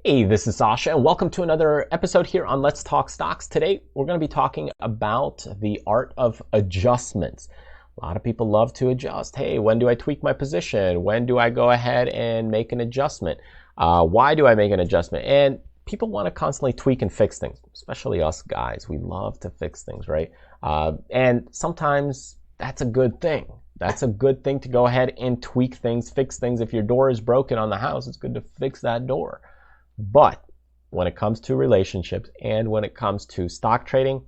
Hey, this is Sasha, and welcome to another episode here on Let's Talk Stocks. Today, we're going to be talking about the art of adjustments. A lot of people love to adjust. Hey, when do I tweak my position? When do I go ahead and make an adjustment? Why do I make an adjustment? And people want to constantly tweak and fix things, especially us guys. We love to fix things, right? And sometimes that's a good thing. That's a good thing to go ahead and tweak things, fix things. If your door is broken on the house, it's good to fix that door. But when it comes to relationships and when it comes to stock trading,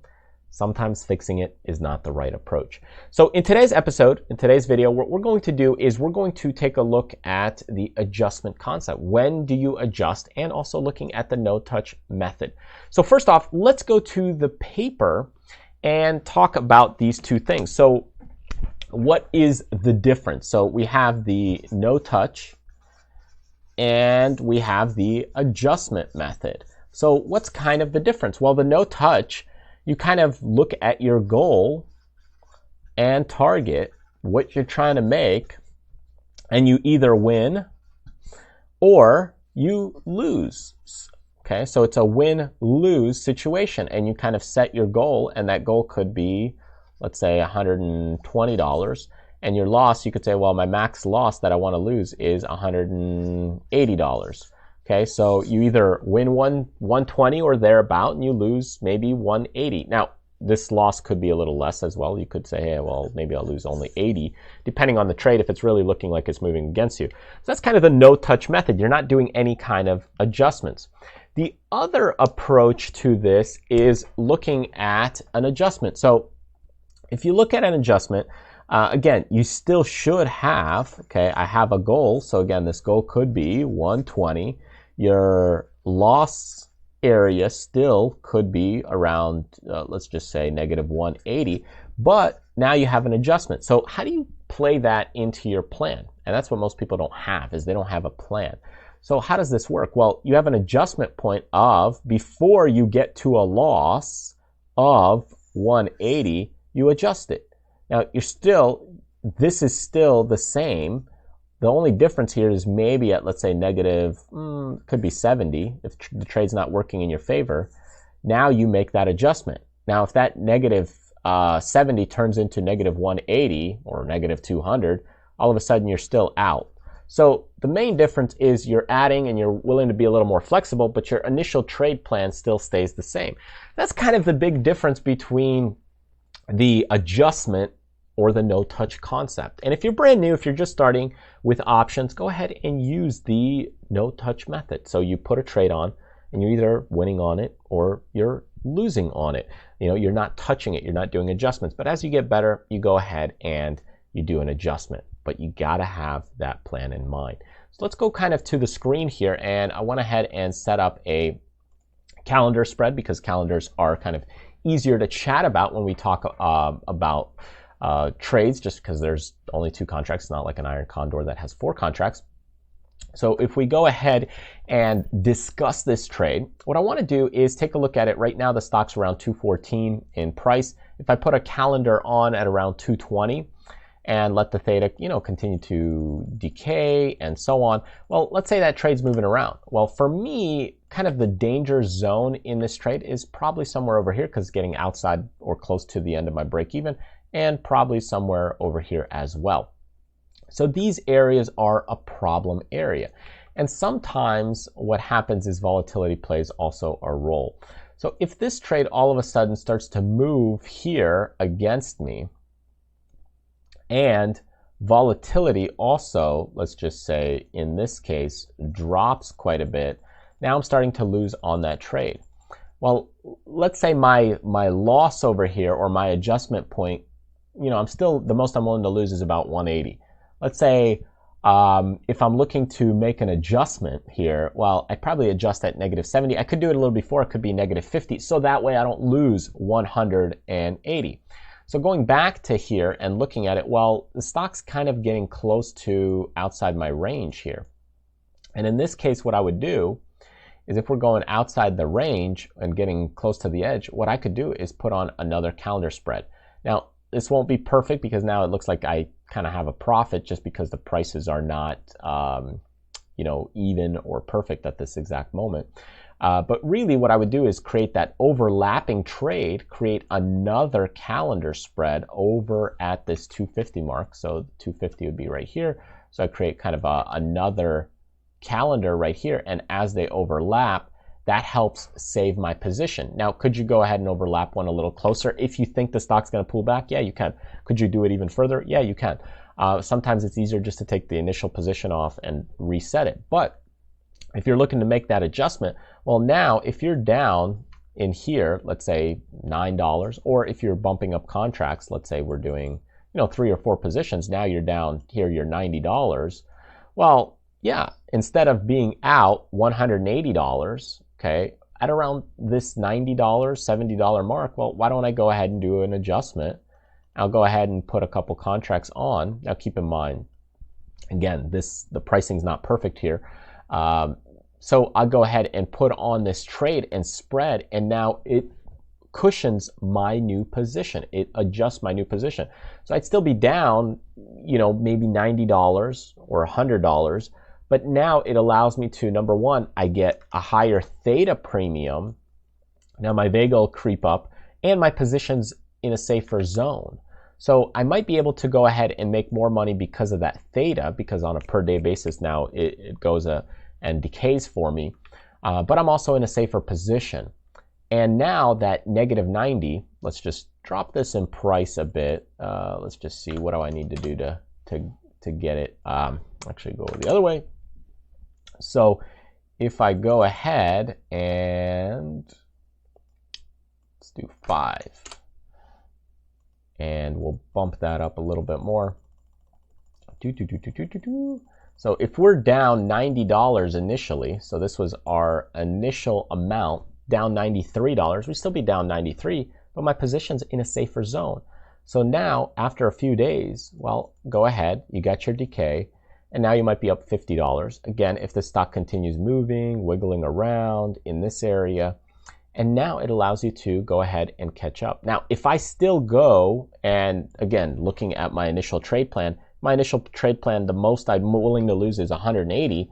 sometimes fixing it is not the right approach. So in today's episode, in today's video, what we're going to do is we're going to take a look at the adjustment concept. When do you adjust? And also looking at the no-touch method. So first off, let's go to the paper and talk about these two things. So what is the difference? So we have the no-touch and we have the adjustment method. So what's kind of the difference? Well, the no touch, you kind of look at your goal and target what you're trying to make, and you either win or you lose. Okay, so it's a win-lose situation, and you kind of set your goal, and that goal could be, let's say, $120. And your loss, you could say, well, my max loss that I want to lose is $180. Okay, so you either win 120 or thereabout, and you lose maybe 180. Now, this loss could be a little less as well. You could say, hey, well, maybe I'll lose only 80, depending on the trade, if it's really looking like it's moving against you. So that's kind of the no-touch method. You're not doing any kind of adjustments. The other approach to this is looking at an adjustment. So if you look at an adjustment, again, you still should have, okay, I have a goal. So again, this goal could be 120. Your loss area still could be around, let's just say negative 180. But now you have an adjustment. So how do you play that into your plan? And that's what most people don't have, is they don't have a plan. So how does this work? Well, you have an adjustment point of, before you get to a loss of 180, you adjust it. Now, this is still the same. The only difference here is maybe at, let's say, negative, could be 70, if the trade's not working in your favor. Now you make that adjustment. Now, if that negative 70 turns into negative 180 or negative 200, all of a sudden you're still out. So the main difference is you're adding and you're willing to be a little more flexible, but your initial trade plan still stays the same. That's kind of the big difference between the adjustment or the no-touch concept. And if you're brand new, if you're just starting with options, go ahead and use the no-touch method. So you put a trade on and you're either winning on it or you're losing on it. You know, you're not touching it, you're not doing adjustments. But as you get better, you go ahead and you do an adjustment. But you gotta have that plan in mind. So let's go kind of to the screen here, and I went ahead and set up a calendar spread because calendars are kind of easier to chat about when we talk about trades, just because there's only 2 contracts, not like an iron condor that has 4 contracts. So if we go ahead and discuss this trade, what I want to do is take a look at it. Right now, the stock's around 214 in price. If I put a calendar on at around 220 and let the theta, continue to decay and so on, well, let's say that trade's moving around. Well, for me, kind of the danger zone in this trade is probably somewhere over here, because it's getting outside or close to the end of my break even, and probably somewhere over here as well. So these areas are a problem area. And sometimes what happens is volatility plays also a role. So if this trade all of a sudden starts to move here against me, and volatility also, let's just say in this case, drops quite a bit, now I'm starting to lose on that trade. Well, let's say my loss over here, or my adjustment point, I'm still, the most I'm willing to lose is about 180. Let's say if I'm looking to make an adjustment here, well, I probably adjust at negative 70. I could do it a little before, it could be negative 50, so that way I don't lose 180. So going back to here and looking at it, well, the stock's kind of getting close to outside my range here. And in this case, what I would do is, if we're going outside the range and getting close to the edge, what I could do is put on another calendar spread. Now, this won't be perfect because now it looks like I kind of have a profit just because the prices are not even or perfect at this exact moment. But really what I would do is create that overlapping trade, create another calendar spread over at this 250 mark. So 250 would be right here. So I create kind of another calendar right here. And as they overlap, that helps save my position. Now, could you go ahead and overlap one a little closer? If you think the stock's going to pull back, yeah, you can. Could you do it even further? Yeah, you can. Sometimes it's easier just to take the initial position off and reset it. But if you're looking to make that adjustment, well, now if you're down in here, let's say $9, or if you're bumping up contracts, let's say we're doing 3 or 4 positions, now you're down here, you're $90. Well, yeah, instead of being out $180, okay, at around this $90, $70 mark, well, why don't I go ahead and do an adjustment? I'll go ahead and put a couple contracts on. Now keep in mind, again, the pricing's not perfect here. So I'll go ahead and put on this trade and spread, and now it cushions my new position. It adjusts my new position. So I'd still be down, maybe $90 or $100, but now it allows me to, number one, I get a higher theta premium. Now my Vega will creep up, and my position's in a safer zone. So I might be able to go ahead and make more money because of that theta, because on a per day basis now it goes and decays for me. But I'm also in a safer position. And now that negative 90, let's just drop this in price a bit. Let's just see, what do I need to do to get it? Actually go the other way. So if I go ahead and let's do 5. And we'll bump that up a little bit more. So if we're down $90 initially, so this was our initial amount, down $93, we'd still be down 93, but my position's in a safer zone. So now, after a few days, well, go ahead, you got your decay, and now you might be up $50. Again, if the stock continues moving, wiggling around in this area, and now it allows you to go ahead and catch up. Now, if I still go, and again, looking at my initial trade plan, the most I'm willing to lose is 180.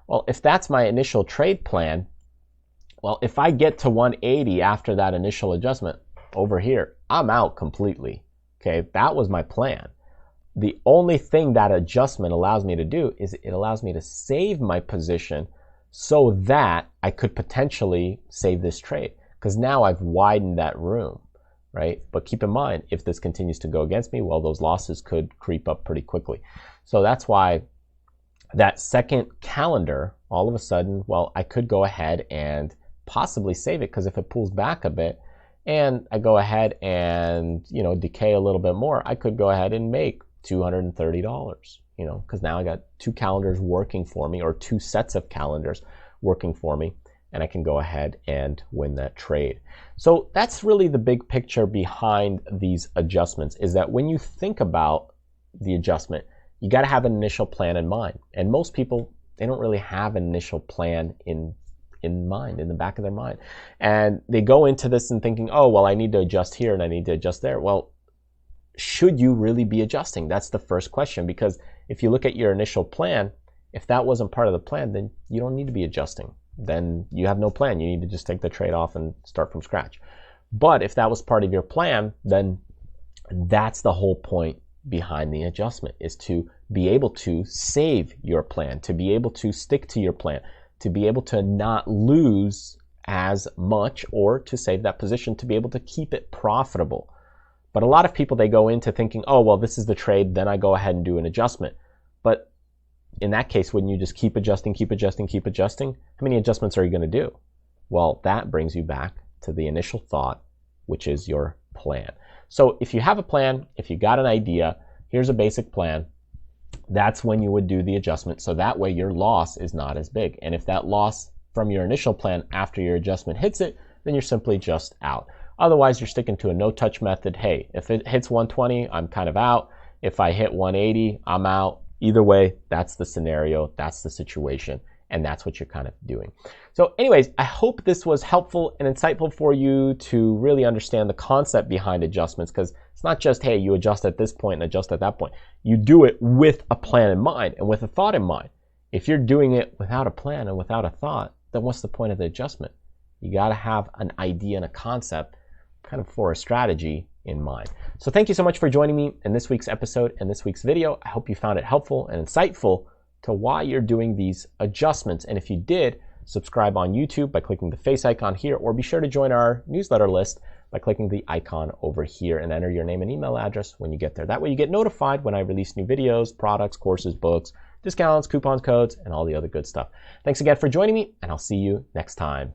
Well, if that's my initial trade plan, well, if I get to 180 after that initial adjustment over here, I'm out completely. Okay, that was my plan. The only thing that adjustment allows me to do is it allows me to save my position so that I could potentially save this trade, because now I've widened that room, right? But keep in mind, if this continues to go against me, well, those losses could creep up pretty quickly. So that's why that second calendar, all of a sudden, well, I could go ahead and possibly save it, because if it pulls back a bit and I go ahead and, decay a little bit more, I could go ahead and make $230. Because now I got 2 calendars working for me, or 2 sets of calendars working for me, and I can go ahead and win that trade. So that's really the big picture behind these adjustments, is that when you think about the adjustment, you got to have an initial plan in mind. And most people, they don't really have an initial plan in mind, in the back of their mind. And they go into this and thinking, oh, well, I need to adjust here and I need to adjust there. Well, should you really be adjusting? That's the first question, because if you look at your initial plan, if that wasn't part of the plan, then you don't need to be adjusting. Then you have no plan. You need to just take the trade off and start from scratch. But if that was part of your plan, then that's the whole point behind the adjustment, is to be able to save your plan, to be able to stick to your plan, to be able to not lose as much, or to save that position, to be able to keep it profitable. But a lot of people, they go into thinking, oh, well, this is the trade, then I go ahead and do an adjustment. But in that case, wouldn't you just keep adjusting, keep adjusting, keep adjusting? How many adjustments are you going to do? Well, that brings you back to the initial thought, which is your plan. So if you have a plan, if you got an idea, here's a basic plan, that's when you would do the adjustment. So that way your loss is not as big. And if that loss from your initial plan after your adjustment hits it, then you're simply just out. Otherwise, you're sticking to a no-touch method. Hey, if it hits 120, I'm kind of out. If I hit 180, I'm out. Either way, that's the scenario, that's the situation, and that's what you're kind of doing. So anyways, I hope this was helpful and insightful for you to really understand the concept behind adjustments, because it's not just, hey, you adjust at this point and adjust at that point. You do it with a plan in mind and with a thought in mind. If you're doing it without a plan and without a thought, then what's the point of the adjustment? You got to have an idea and a concept kind of for a strategy in mind. So thank you so much for joining me in this week's episode and this week's video. I hope you found it helpful and insightful to why you're doing these adjustments. And if you did, subscribe on YouTube by clicking the face icon here, or be sure to join our newsletter list by clicking the icon over here and enter your name and email address when you get there. That way you get notified when I release new videos, products, courses, books, discounts, coupons, codes, and all the other good stuff. Thanks again for joining me, and I'll see you next time.